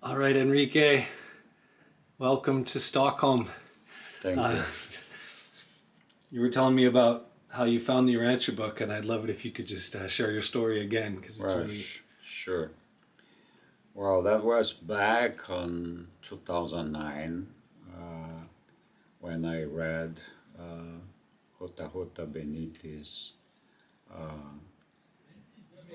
All right, Enrique, welcome to Stockholm. Thank Uh, you. you were telling me about how you found the Urantia book, and I'd love it if you could just share your story again, because it's Well, really... sure. Well, that was back on 2009 when I read JJ Benitez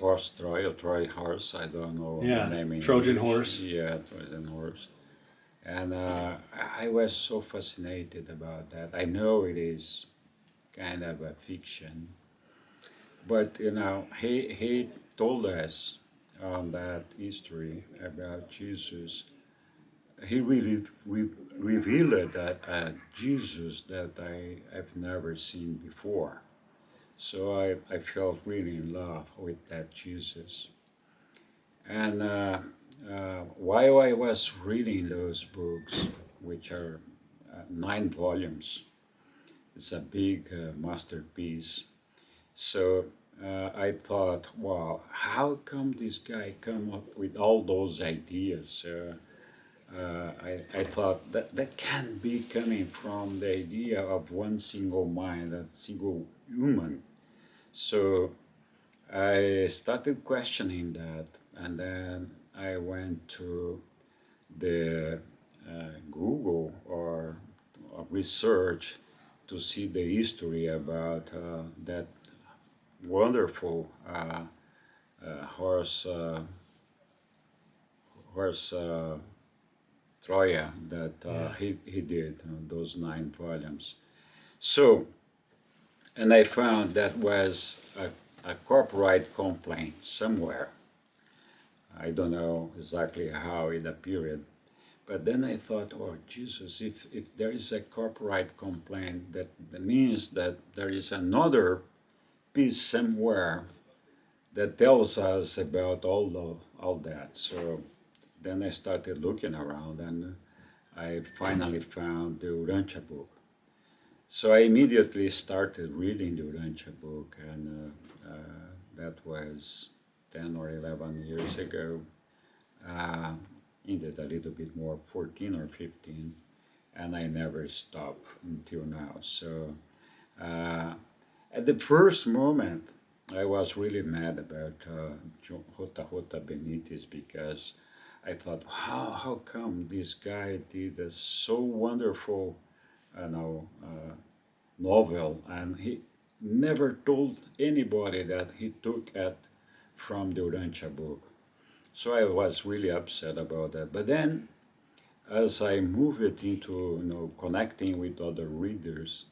Horse Troy Horse. I don't know the Yeah, name in Trojan English. Horse. Yeah, Trojan Horse. And I was so fascinated about that. I know it is kind of a fiction, but he told us on that history about Jesus. He really revealed that Jesus that I've never seen before. So I felt really in love with that Jesus. And while I was reading those books, which are 9 volumes, it's a big masterpiece. So I thought, wow, how come this guy come up with all those ideas? I thought that can be coming from the idea of one single mind, a single human. So I started questioning that, and then I went to the Google or research to see the history about that wonderful horse horse Troya that Yeah. he did those 9 volumes. So, and I found that was a copyright complaint somewhere. I don't know exactly how it appeared, but then I thought, oh Jesus, if there is a copyright complaint, that means that there is another piece somewhere that tells us about all that. So then I started looking around, and I finally found the Urantia book. So I immediately started reading the Urantia book, and that was 10 or 11 years ago. Uh, Indeed, a little bit more, 14 or 15, and I never stopped until now. So at the first moment, I was really mad about JJ Benitez because I thought, how come this guy did a so wonderful, novel, and he never told anybody that he took it from the Urantia book. So I was really upset about that. But then, as I moved it into connecting with other readers,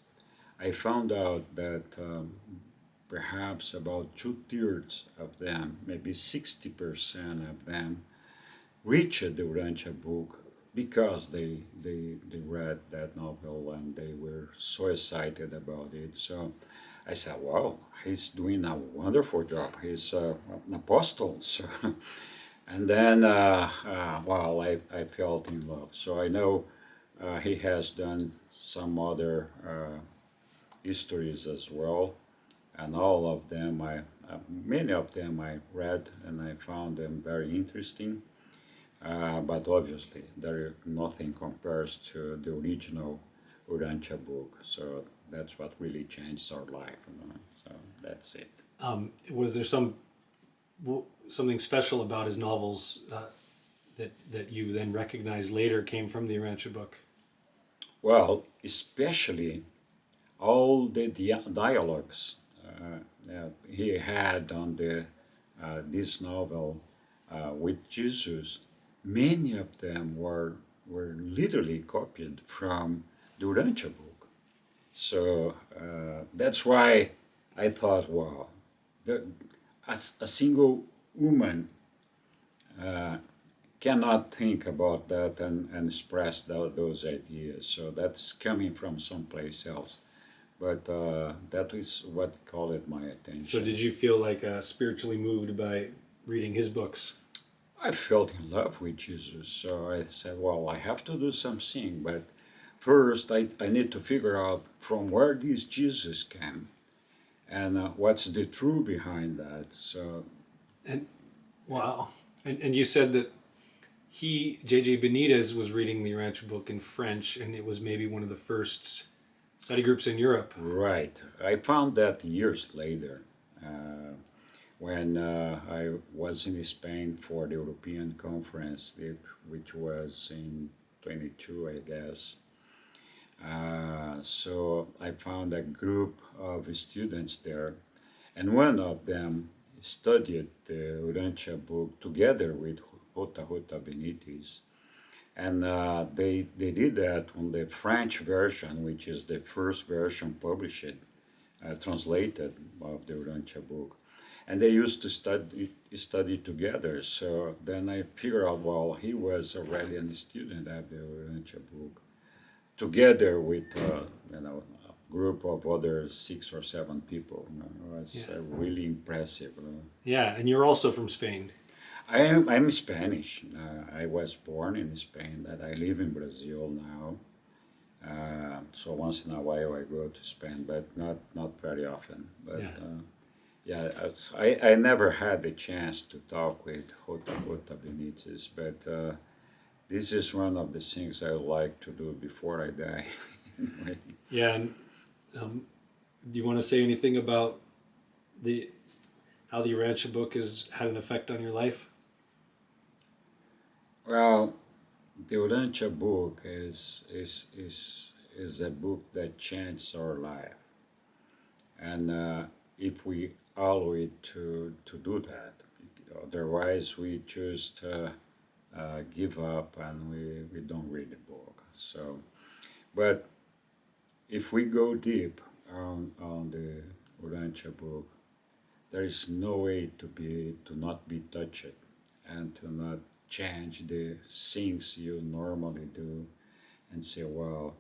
I found out that perhaps about 2/3 of them, maybe 60% of them, reached the Urantia book because they read that novel and they were so excited about it. So I said, wow, he's doing a wonderful job. He's an apostle. So, and then, well, I felt in love. So I know he has done some other histories as well, and all of them, many of them I read and I found them very interesting. But obviously, there nothing compares to the original Urantia book. So that's what really changed our life. So that's it. Was there something special about his novels that you then recognized later came from the Urantia book? Well, especially all the dialogues that he had on this novel with Jesus, many of them were literally copied from the Urantia book. So that's why I thought, wow, the, a single woman cannot think about that and express those ideas. So that's coming from someplace else. But that is what caught my attention. So did you feel like spiritually moved by reading his books? I felt in love with Jesus, so I said, well, I have to do something, but first I need to figure out from where this Jesus came and what's the truth behind that. So, And wow. And you said that JJ Benitez, was reading the Urantia book in French, and it was maybe one of the first study groups in Europe. Right. I found that years later, when I was in Spain for the European conference, which was in 22, I guess. So I found a group of students there, and one of them studied the Urantia book together with JJ Benitez. And they did that on the French version, which is the first version published, translated of the Urantia book. And they used to study together. So then I figured out, well, he was already a student of the Urantia book, together with a group of other 6 or 7 people. It was really impressive. Yeah, and you're also from Spain. I'm Spanish. I was born in Spain, but I live in Brazil now. So once in a while I go to Spain, but not very often. But I never had the chance to talk with JJ Benitez, but this is one of the things I would like to do before I die. Anyway. Yeah, and do you want to say anything about how the Urantia book has had an effect on your life? Well, the Urantia book is a book that changed our life, and if we allow it to do that, otherwise we just give up and we don't read the book. So, but if we go deep on the Urantia book, there is no way to not be touched and to not change the things you normally do and say, well,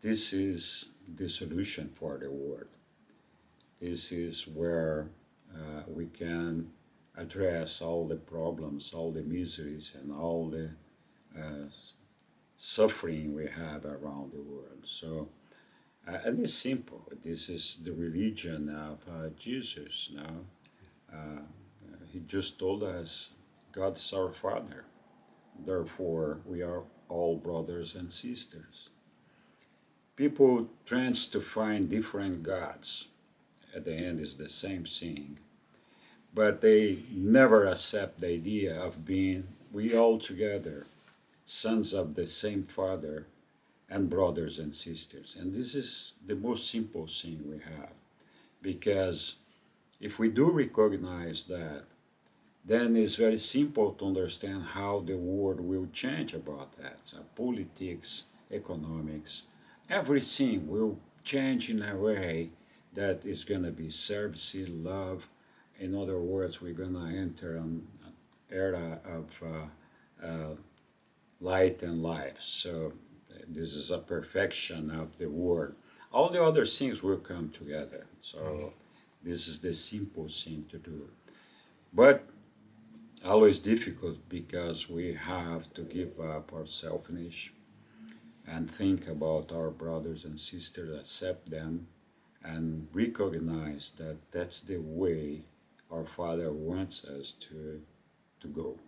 this is the solution for the world. This is where we can address all the problems, all the miseries, and all the suffering we have around the world. So, and it's simple. This is the religion of Jesus now. He just told us God is our Father. Therefore, we are all brothers and sisters. People tend to find different gods. At the end, it's the same thing. But they never accept the idea of being we all together, sons of the same Father and brothers and sisters. And this is the most simple thing we have. Because if we do recognize that, then it's very simple to understand how the world will change about that. So politics, economics, everything will change in a way that is going to be service, love. In other words, we're going to enter an era of light and life. So this is a perfection of the world. All the other things will come together. So this is the simple thing to do. But always difficult because we have to give up our selfishness and think about our brothers and sisters, accept them, and recognize that that's the way our Father wants us to go.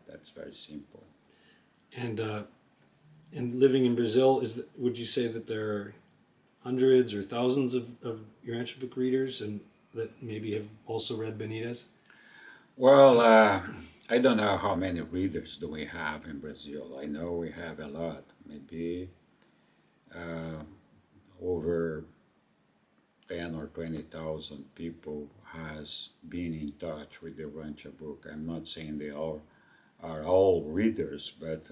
That's very simple. And living in Brazil, would you say that there are hundreds or thousands of Urantia book readers, and that maybe have also read Benitez? Well, I don't know how many readers do we have in Brazil. I know we have a lot, maybe over 10 or 20,000 people has been in touch with the Urantia book. I'm not saying they all are all readers, but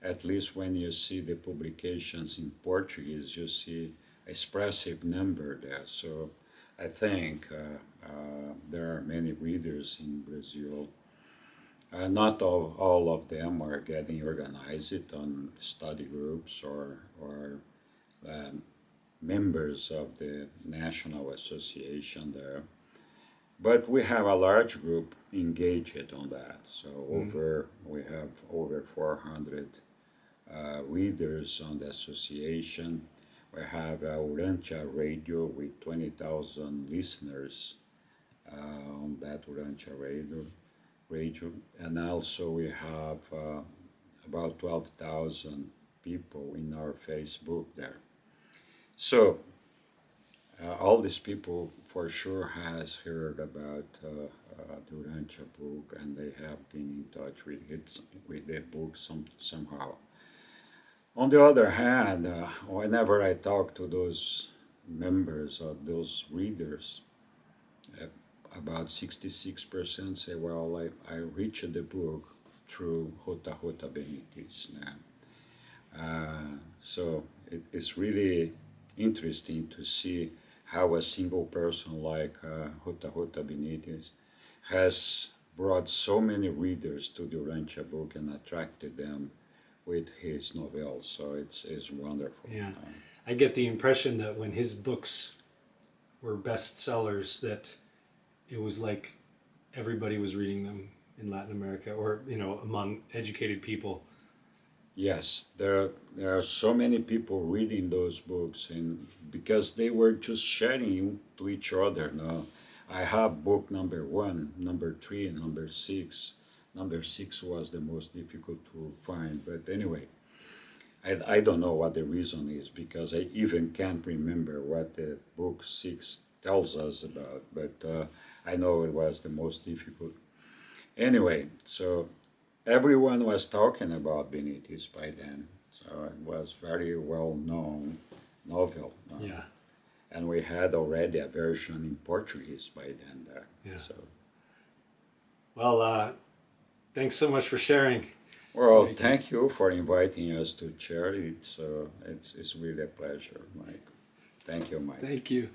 at least when you see the publications in Portuguese, you see expressive number there. So I think there are many readers in Brazil. Not all of them are getting organized on study groups or members of the National Association there. But we have a large group engaged on that. So we have over 400 readers on the association. We have a Urantia radio with 20,000 listeners on that Urantia radio. radio, and also we have about 12,000 people in our Facebook there. So all these people for sure has heard about the Urantia book, and they have been in touch with the book somehow. On the other hand, whenever I talk to those members or those readers, uh, about 66% say, well, I reached the book through JJ Benitez now. So it's really interesting to see how a single person like JJ Benitez has brought so many readers to the Urantia book and attracted them with his novels. So it's wonderful. Yeah. I get the impression that when his books were bestsellers, that it was like everybody was reading them in Latin America, or among educated people. Yes, there are so many people reading those books, and because they were just sharing to each other. No, I have book number 1, number 3, and number 6. Number 6 was the most difficult to find, but anyway, I don't know what the reason is, because I even can't remember what the book 6 tells us about, but I know it was the most difficult. Anyway, so everyone was talking about Benitez by then, so it was very well known novel. Yeah. And we had already a version in Portuguese by then there. Yeah. So. Well, thanks so much for sharing. Well, thank you for inviting us to share. It's really a pleasure, Mike. Thank you, Mike. Thank you.